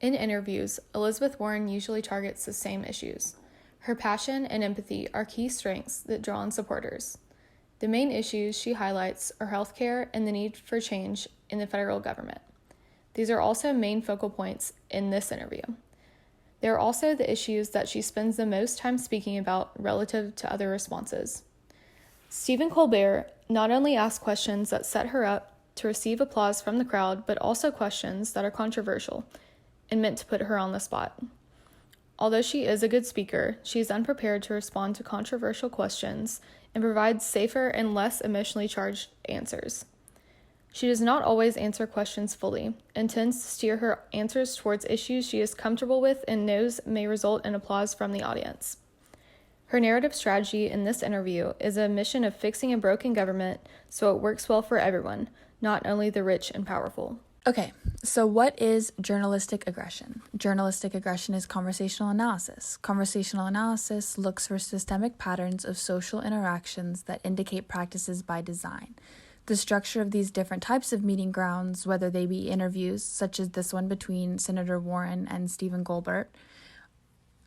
In interviews, Elizabeth Warren usually targets the same issues. Her passion and empathy are key strengths that draw in supporters. The main issues she highlights are healthcare and the need for change in the federal government. These are also main focal points in this interview. There are also the issues that she spends the most time speaking about relative to other responses. Stephen Colbert not only asks questions that set her up to receive applause from the crowd, but also questions that are controversial and meant to put her on the spot. Although she is a good speaker, she is unprepared to respond to controversial questions and provides safer and less emotionally charged answers. She does not always answer questions fully and tends to steer her answers towards issues she is comfortable with and knows may result in applause from the audience. Her narrative strategy in this interview is a mission of fixing a broken government so it works well for everyone, not only the rich and powerful. Okay, so what is journalistic aggression? Journalistic aggression is conversational analysis. Conversational analysis looks for systemic patterns of social interactions that indicate practices by design. The structure of these different types of meeting grounds, whether they be interviews, such as this one between Senator Warren and Stephen Colbert,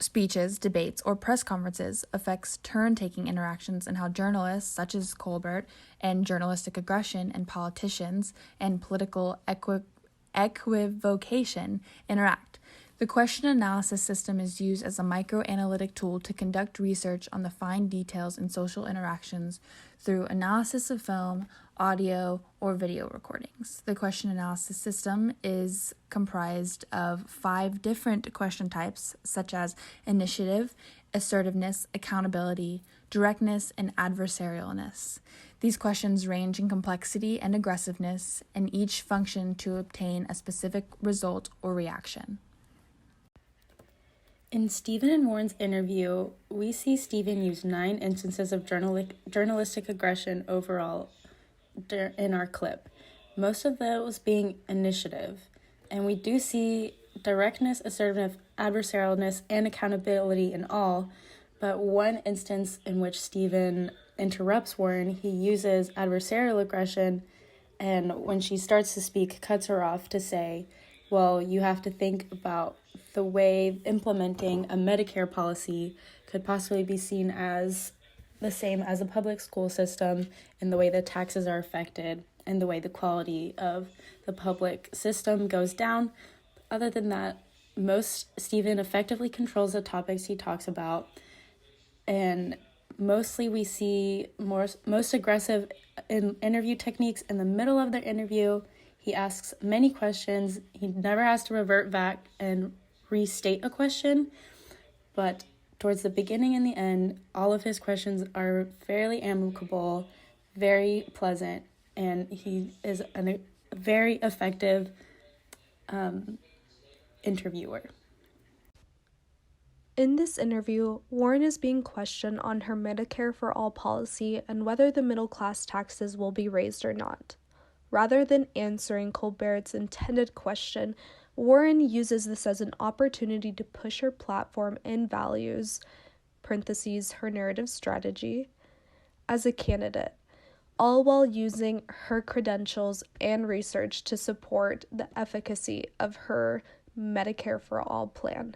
speeches, debates, or press conferences, affects turn-taking interactions and how journalists, such as Colbert, and journalistic aggression and politicians and political equivocation interact. The question analysis system is used as a microanalytic tool to conduct research on the fine details in social interactions through analysis of film, audio, or video recordings. The question analysis system is comprised of 5 different question types, such as initiative, assertiveness, accountability, directness, and adversarialness. These questions range in complexity and aggressiveness, and each function to obtain a specific result or reaction. In Stephen and Warren's interview, we see Stephen use 9 instances of journalistic aggression overall in our clip, most of those being initiative. And we do see directness, assertiveness, adversarialness, and accountability in all, but one instance in which Stephen interrupts Warren, he uses adversarial aggression, and when she starts to speak, cuts her off to say, well, you have to think about the way implementing a Medicare policy could possibly be seen as the same as a public school system, and the way the taxes are affected and the way the quality of the public system goes down. Other than that, Stephen effectively controls the topics he talks about, and mostly we see most aggressive interview techniques in the middle of their interview. He asks many questions. He never has to revert back and restate a question, but towards the beginning and the end, all of his questions are fairly amicable, very pleasant, and he is a very effective interviewer. In this interview, Warren is being questioned on her Medicare for All policy and whether the middle class taxes will be raised or not. Rather than answering Colbert's intended question, Warren uses this as an opportunity to push her platform and values, parentheses, her narrative strategy, as a candidate, all while using her credentials and research to support the efficacy of her Medicare for All plan.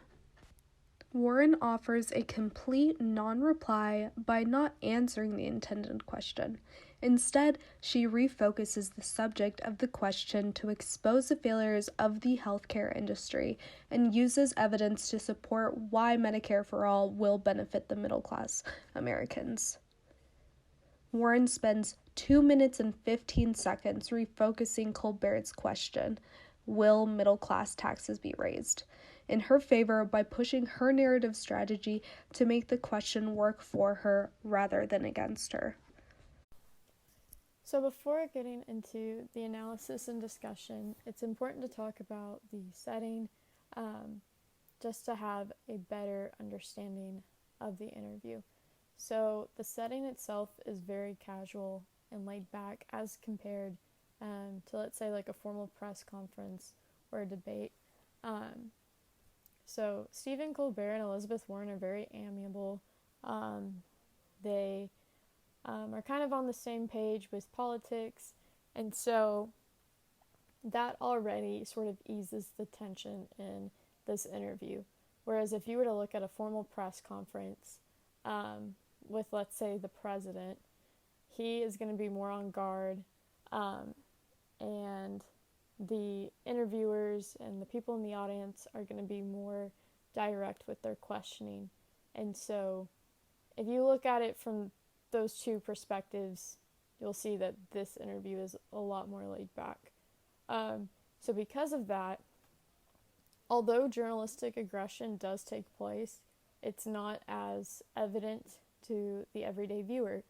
Warren offers a complete non-reply by not answering the intended question. Instead, she refocuses the subject of the question to expose the failures of the healthcare industry and uses evidence to support why Medicare for All will benefit the middle-class Americans. Warren spends 2 minutes and 15 seconds refocusing Colbert's question, will middle-class taxes be raised, in her favor by pushing her narrative strategy to make the question work for her rather than against her. So before getting into the analysis and discussion, it's important to talk about the setting, just to have a better understanding of the interview. So the setting itself is very casual and laid back as compared to, let's say, like a formal press conference or a debate. So Stephen Colbert and Elizabeth Warren are very amiable. They are kind of on the same page with politics, and so that already sort of eases the tension in this interview. Whereas if you were to look at a formal press conference with, let's say, the president, he is going to be more on guard, and the interviewers and the people in the audience are going to be more direct with their questioning. And so if you look at it from those two perspectives, you'll see that this interview is a lot more laid back. So because of that, although journalistic aggression does take place, it's not as evident to the everyday viewer.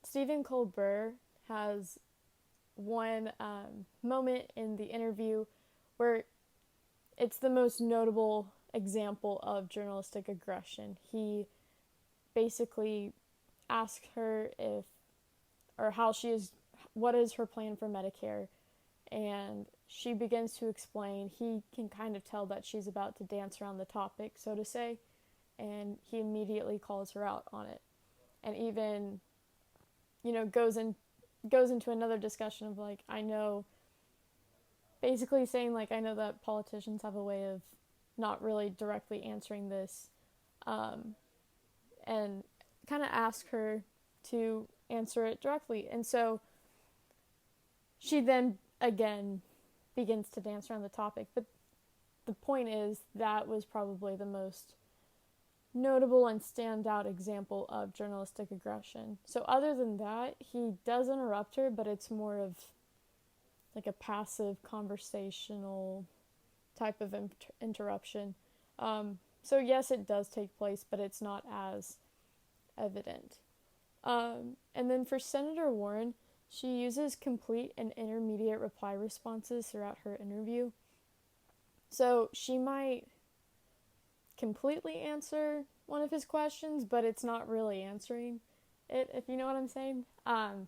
Stephen Colbert has one moment in the interview where it's the most notable example of journalistic aggression. He basically asked her what is her plan for Medicare, and she begins to explain. He can kind of tell that she's about to dance around the topic, so to say, and he immediately calls her out on it, and even, goes into another discussion of basically saying I know that politicians have a way of not really directly answering this, and kind of ask her to answer it directly. And so she then again begins to dance around the topic. But the point is that was probably the most notable and standout example of journalistic aggression. So other than that, he does interrupt her, but it's more of a passive conversational type of interruption. So yes, it does take place, but it's not as evident. And then for Senator Warren, she uses complete and intermediate reply responses throughout her interview. So she might completely answer one of his questions, but it's not really answering it, if you know what I'm saying. And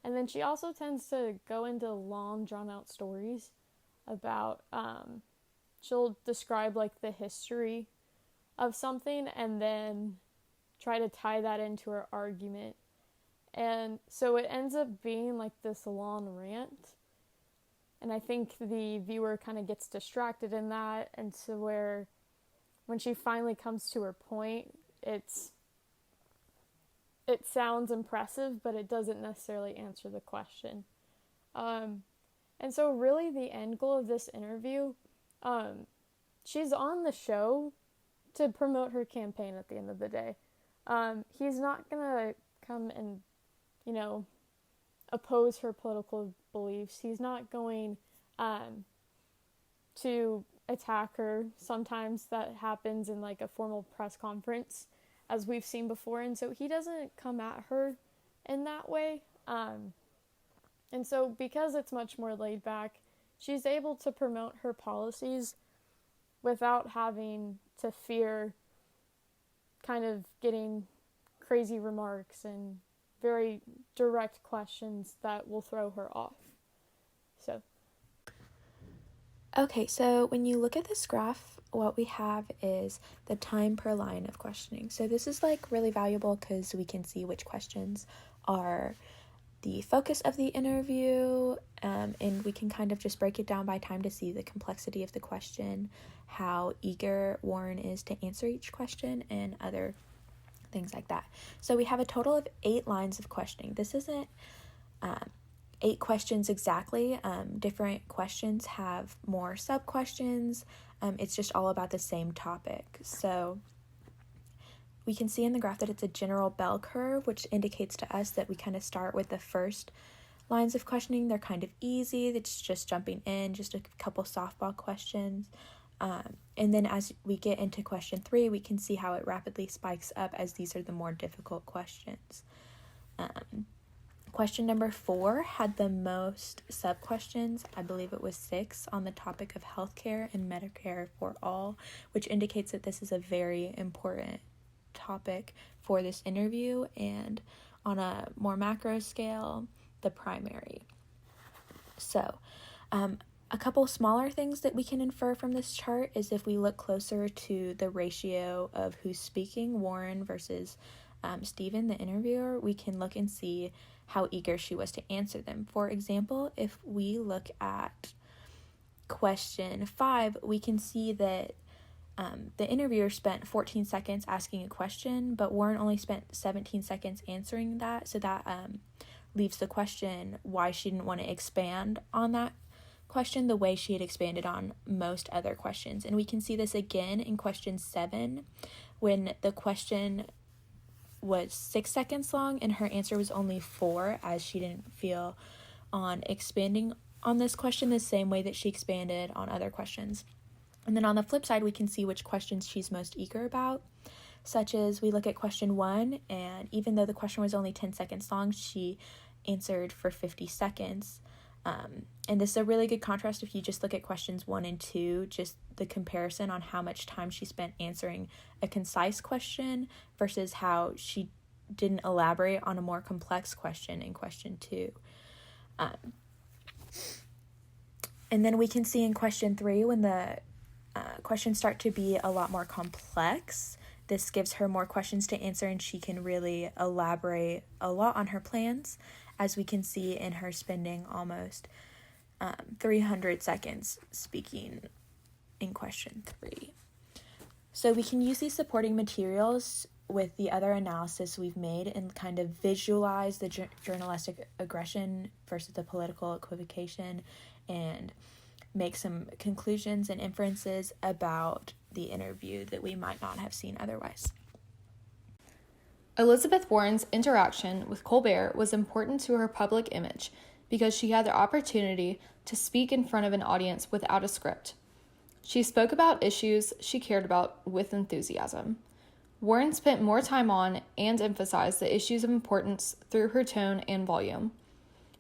then she also tends to go into long, drawn-out stories about, she'll describe the history of something and then try to tie that into her argument. And so it ends up being this long rant. And I think the viewer kind of gets distracted in that. And so when she finally comes to her point, it sounds impressive, but it doesn't necessarily answer the question. And so really the end goal of this interview, she's on the show to promote her campaign at the end of the day. He's not going to come and, oppose her political beliefs. He's not going to attack her. Sometimes that happens in a formal press conference, as we've seen before. And so he doesn't come at her in that way. And so because it's much more laid back, she's able to promote her policies without having to fear kind of getting crazy remarks and very direct questions that will throw her off. Okay, so when you look at this graph, what we have is the time per line of questioning. So this is really valuable because we can see which questions are the focus of the interview, and we can kind of just break it down by time to see the complexity of the question, how eager Warren is to answer each question, and other things like that. So we have a total of 8 lines of questioning. This isn't 8 questions exactly. Different questions have more sub-questions. It's just all about the same topic. So we can see in the graph that it's a general bell curve, which indicates to us that we kind of start with the first lines of questioning. They're kind of easy. It's just jumping in, just a couple softball questions. And then as we get into question 3, we can see how it rapidly spikes up as these are the more difficult questions. Question number 4 had the most sub-questions. I believe it was 6 on the topic of healthcare and Medicare for all, which indicates that this is a very important topic for this interview, and on a more macro scale, the primary. So, a couple smaller things that we can infer from this chart is if we look closer to the ratio of who's speaking, Warren versus Stephen, the interviewer, we can look and see how eager she was to answer them. For example, if we look at question 5, we can see that the interviewer spent 14 seconds asking a question, but Warren only spent 17 seconds answering that. So that leaves the question why she didn't want to expand on that question the way she had expanded on most other questions. And we can see this again in question 7, when the question was 6 seconds long and her answer was only 4, as she didn't feel on expanding on this question the same way that she expanded on other questions. And then on the flip side, we can see which questions she's most eager about, such as we look at question 1, and even though the question was only 10 seconds long, she answered for 50 seconds. And this is a really good contrast if you just look at questions 1 and 2, just the comparison on how much time she spent answering a concise question versus how she didn't elaborate on a more complex question in question 2. And then we can see in question 3, when the questions start to be a lot more complex, this gives her more questions to answer and she can really elaborate a lot on her plans, as we can see in her spending almost 300 seconds speaking in question 3. So we can use these supporting materials with the other analysis we've made and kind of visualize the journalistic aggression versus the political equivocation and make some conclusions and inferences about the interview that we might not have seen otherwise. Elizabeth Warren's interaction with Colbert was important to her public image because she had the opportunity to speak in front of an audience without a script. She spoke about issues she cared about with enthusiasm. Warren spent more time on and emphasized the issues of importance through her tone and volume.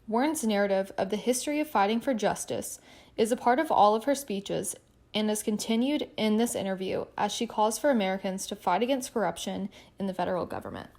Warren's narrative of the history of fighting for justice is a part of all of her speeches and is continued in this interview as she calls for Americans to fight against corruption in the federal government.